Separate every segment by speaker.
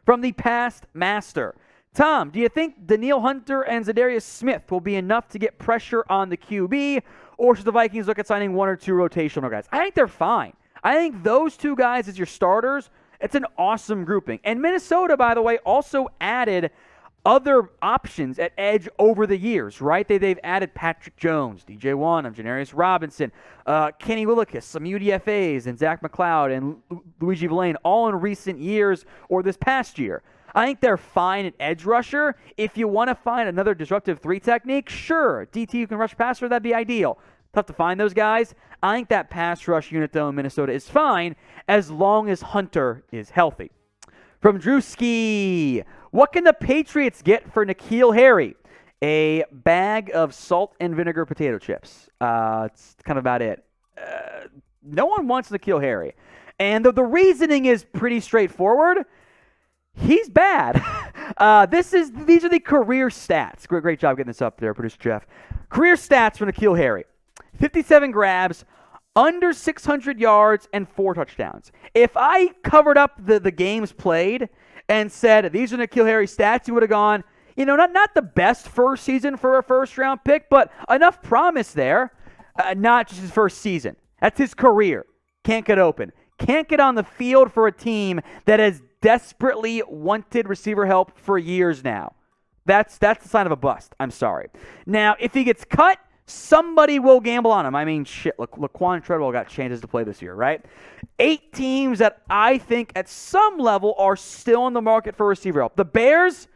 Speaker 1: From the past master. Tom, do you think Danielle Hunter and Za'Darius Smith will be enough to get pressure on the QB, or should the Vikings look at signing one or two rotational guys? I think they're fine. I think those two guys as your starters, it's an awesome grouping. And Minnesota, by the way, also added other options at edge over the years, right? They've added Patrick Jones, DJ Wonnum, Janarius Robinson, Kenny Willekes, some UDFAs, and Zach McLeod and Luigi Villain, all in recent years or this past year. I think they're fine at edge rusher. If you want to find another disruptive three technique, sure. DT who can rush passer, that'd be ideal. Tough to find those guys. I think that pass rush unit, though, in Minnesota is fine as long as Hunter is healthy. From Drewski, what can the Patriots get for N'Keal Harry? A bag of salt and vinegar potato chips. It's kind of about it. No one wants N'Keal Harry. And the reasoning is pretty straightforward. He's bad. These are the career stats. Great job getting this up there, producer Jeff. Career stats for N'Keal Harry. 57 grabs, under 600 yards, and 4 touchdowns. If I covered up the games played and said, these are N'Keal Harry's stats, you would have gone, not the best first season for a first-round pick, but enough promise there. Not just his first season. That's his career. Can't get open. Can't get on the field for a team that has desperately wanted receiver help for years now. That's the sign of a bust. I'm sorry. Now, if he gets cut, somebody will gamble on him. I mean, shit, Laquan Treadwell got chances to play this year, right? 8 teams that I think at some level are still in the market for receiver help. The Bears,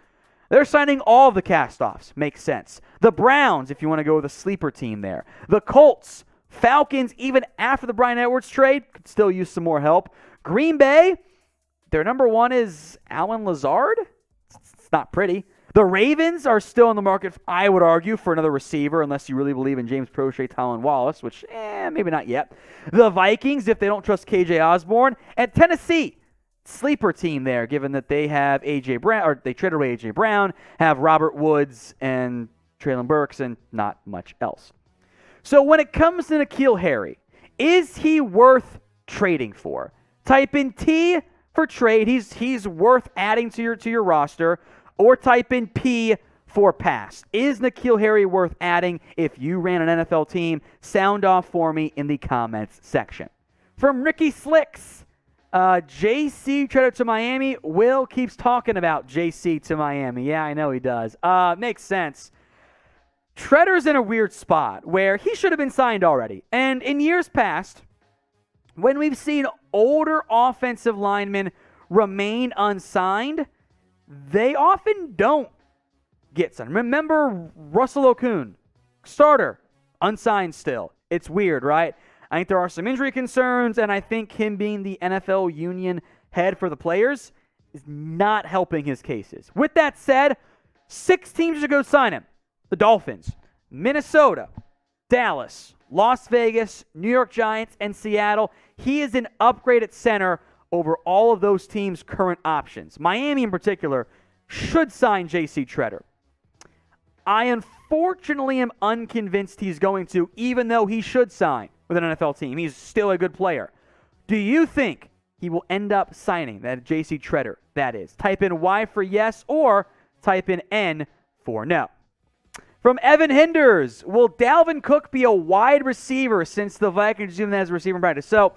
Speaker 1: they're signing all of the cast-offs. Makes sense. The Browns, if you want to go with a sleeper team there. The Colts, Falcons, even after the Bryan Edwards trade, could still use some more help. Green Bay, their number one is Allen Lazard. It's not pretty. The Ravens are still in the market, I would argue, for another receiver, unless you really believe in James Prochet, Tylan Wallace, which, maybe not yet. The Vikings, if they don't trust KJ Osborne. And Tennessee, sleeper team there, given that they have A.J. Brown, or they traded away A.J. Brown, have Robert Woods and Traylon Burks, and not much else. So when it comes to N'Keal Harry, is he worth trading for? Type in T for trade. He's worth adding to your roster. Or type in P for pass. Is N'Keal Harry worth adding if you ran an NFL team? Sound off for me in the comments section. From Ricky Slicks, JC Tretter to Miami. Will keeps talking about JC to Miami. Yeah, I know he does. Makes sense. Tretter's in a weird spot where he should have been signed already. And in years past, when we've seen older offensive linemen remain unsigned, they often don't get signed. Remember Russell Okung, starter, unsigned still. It's weird, right? I think there are some injury concerns, and I think him being the NFL union head for the players is not helping his cases. With that said, 6 teams should go sign him. The Dolphins, Minnesota, Dallas, Las Vegas, New York Giants, and Seattle. He is an upgrade at center over all of those teams' current options. Miami, in particular, should sign JC Tretter. I unfortunately am unconvinced he's going to, even though he should sign with an NFL team. He's still a good player. Do you think he will end up signing that JC Tretter? That is. Type in Y for yes or type in N for no. From Evan Hinders, will Dalvin Cook be a wide receiver since the Vikings use him as a receiver in practice? So,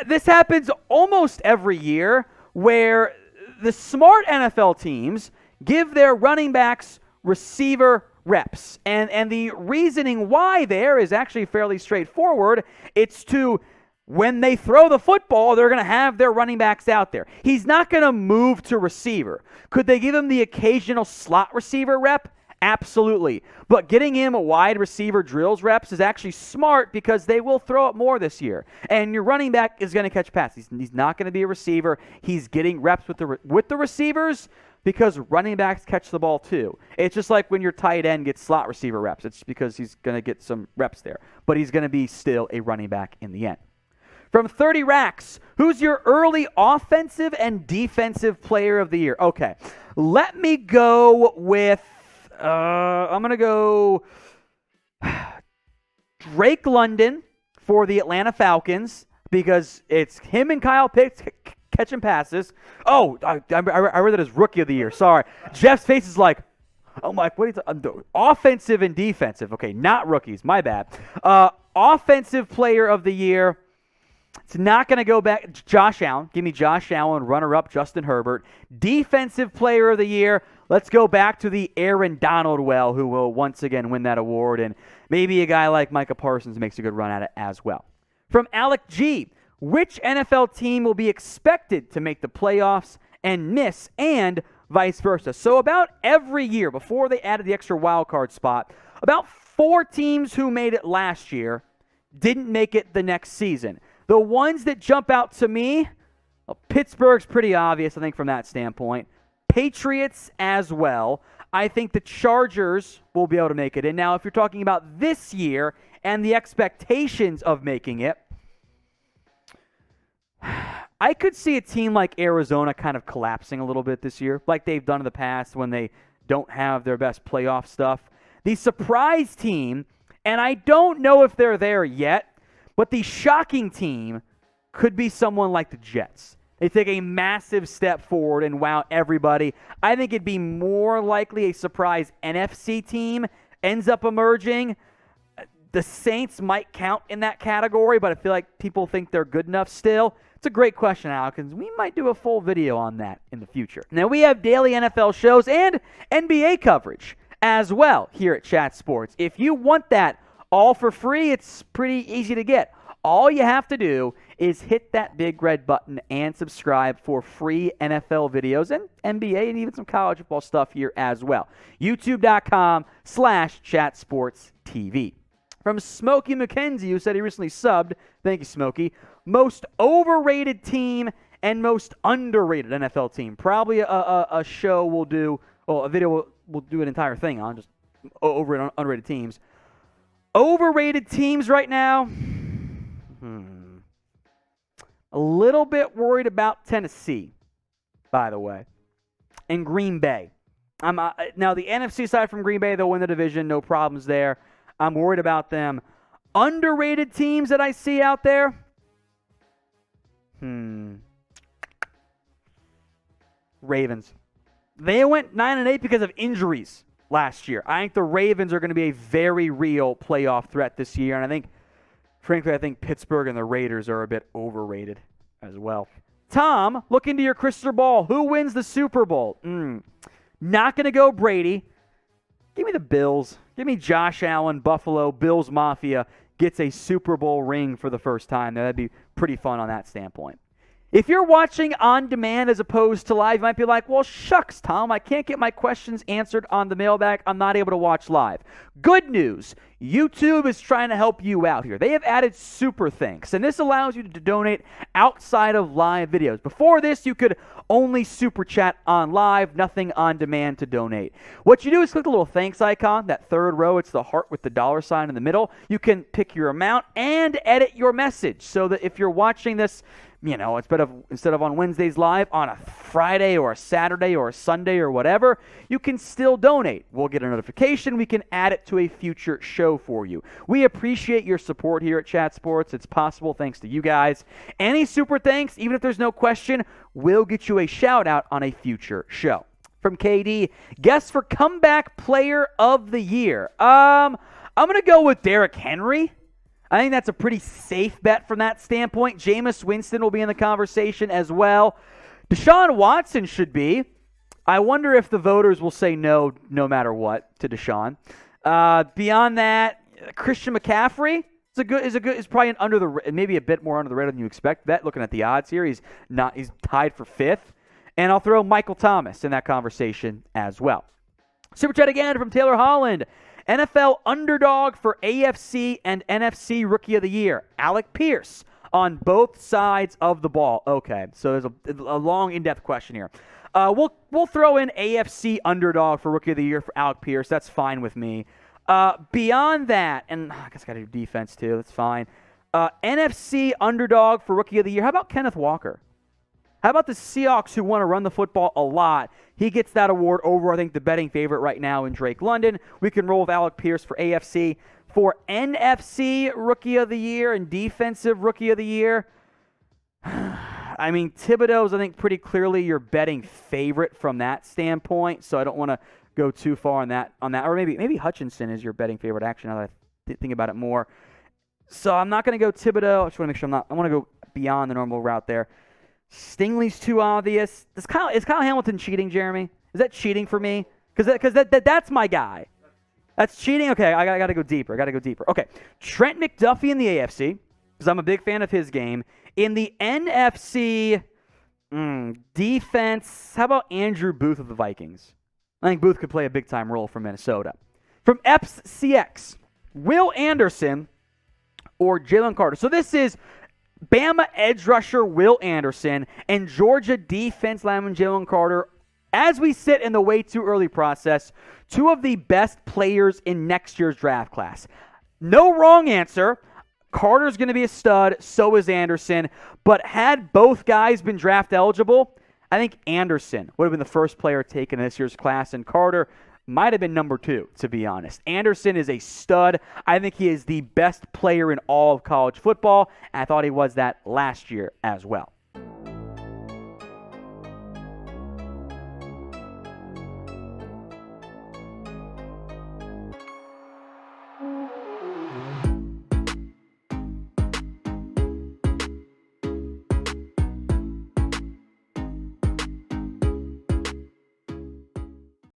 Speaker 1: this happens almost every year where the smart NFL teams give their running backs receiver reps. And the reasoning why there is actually fairly straightforward. It's to, when they throw the football, they're going to have their running backs out there. He's not going to move to receiver. Could they give him the occasional slot receiver rep? Absolutely. But getting him a wide receiver drills reps is actually smart because they will throw it more this year. And your running back is going to catch passes. He's not going to be a receiver. He's getting reps with the receivers because running backs catch the ball too. It's just like when your tight end gets slot receiver reps. It's because he's going to get some reps there. But he's going to be still a running back in the end. From 30 Racks, who's your early offensive and defensive player of the year? Okay, let me go with... I'm going to go Drake London for the Atlanta Falcons because it's him and Kyle Pitts catching passes. Oh, I read that as Rookie of the Year. Sorry. Jeff's face is like, oh my, what are you talking? Offensive and defensive. Okay, not rookies. My bad. Offensive Player of the Year. It's not going to go back. Josh Allen. Give me Josh Allen. Runner-up, Justin Herbert. Defensive Player of the Year. Let's go back to the Aaron Donald well, who will once again win that award. And maybe a guy like Micah Parsons makes a good run at it as well. From Alec G. Which NFL team will be expected to make the playoffs and miss, and vice versa? So about every year, before they added the extra wild card spot, about 4 teams who made it last year didn't make it the next season. The ones that jump out to me, well, Pittsburgh's pretty obvious, I think, from that standpoint. Patriots as well. I think the Chargers will be able to make it in. Now, if you're talking about this year and the expectations of making it, I could see a team like Arizona kind of collapsing a little bit this year, like they've done in the past when they don't have their best playoff stuff. The surprise team, and I don't know if they're there yet, but the shocking team could be someone like the Jets. They take a massive step forward and wow everybody. I think it'd be more likely a surprise NFC team ends up emerging. The Saints might count in that category, but I feel like people think they're good enough still. It's a great question, Alex. We might do a full video on that in the future. Now, we have daily NFL shows and NBA coverage as well here at Chat Sports. If you want that all for free, it's pretty easy to get. All you have to do is hit that big red button and subscribe for free NFL videos and NBA and even some college football stuff here as well. YouTube.com/ChatSportsTV. From Smokey McKenzie, who said he recently subbed. Thank you, Smokey. Most overrated team and most underrated NFL team. Probably a show we'll do, or a video we'll do an entire thing on, just overrated and underrated teams. Overrated teams right now. A little bit worried about Tennessee, by the way, and Green Bay. Now, the NFC side from Green Bay, they'll win the division. No problems there. I'm worried about them. Underrated teams that I see out there? Ravens. They went 9-8 because of injuries last year. I think the Ravens are going to be a very real playoff threat this year, and I think Pittsburgh and the Raiders are a bit overrated as well. Tom, look into your crystal ball. Who wins the Super Bowl? Not going to go Brady. Give me the Bills. Give me Josh Allen, Buffalo, Bills Mafia gets a Super Bowl ring for the first time. That'd be pretty fun on that standpoint. If you're watching on demand as opposed to live, you might be like, well, shucks, Tom, I can't get my questions answered on the mailbag. I'm not able to watch live. Good news. YouTube is trying to help you out here. They have added Super Thanks, and this allows you to donate outside of live videos. Before this, you could only Super Chat on live, nothing on demand to donate. What you do is click the little thanks icon, that third row. It's the heart with the $ in the middle. You can pick your amount and edit your message so that if you're watching this, instead of on Wednesdays live, on a Friday or a Saturday or a Sunday or whatever, you can still donate. We'll get a notification. We can add it to a future show for you. We appreciate your support here at Chat Sports. It's possible thanks to you guys. Any super thanks, even if there's no question, we'll get you a shout out on a future show. From KD, guess for comeback player of the year. I'm going to go with Derrick Henry. I think that's a pretty safe bet from that standpoint. Jameis Winston will be in the conversation as well. Deshaun Watson should be. I wonder if the voters will say no matter what to Deshaun. Beyond that, Christian McCaffrey is probably maybe a bit more under the radar than you expect. Bet looking at the odds here, he's tied for 5th. And I'll throw Michael Thomas in that conversation as well. Super chat again from Taylor Holland. NFL underdog for AFC and NFC Rookie of the Year. Alec Pierce on both sides of the ball. Okay, so there's a long, in-depth question here. We'll throw in AFC underdog for Rookie of the Year for Alec Pierce. That's fine with me. Beyond that, and I guess I got to do defense too. That's fine. NFC underdog for Rookie of the Year. How about Kenneth Walker? How about the Seahawks, who want to run the football a lot? He gets that award over, I think, the betting favorite right now in Drake London. We can roll with Alec Pierce for AFC. For NFC Rookie of the Year and Defensive Rookie of the Year, I mean, Thibodeau's, I think, pretty clearly your betting favorite from that standpoint, so I don't want to go too far on that. Or maybe Hutchinson is your betting favorite, actually, now that I think about it more. So I'm not going to go Thibodeau. I just want to make sure I want to go beyond the normal route there. Stingley's too obvious. Is Kyle Hamilton cheating, Jeremy? Is that cheating for me? Because that's my guy. That's cheating? Okay, I got to go deeper. Okay, Trent McDuffie in the AFC, because I'm a big fan of his game. In the NFC defense, how about Andrew Booth of the Vikings? I think Booth could play a big-time role for Minnesota. From FCX, Will Anderson or Jalen Carter. So this is Bama edge rusher Will Anderson and Georgia defense lineman Jalen Carter. As we sit in the way too early process, two of the best players in next year's draft class. No wrong answer. Carter's going to be a stud, so is Anderson. But had both guys been draft eligible, I think Anderson would have been the first player taken in this year's class, and Carter might have been number 2, to be honest. Anderson is a stud. I think he is the best player in all of college football, and I thought he was that last year as well.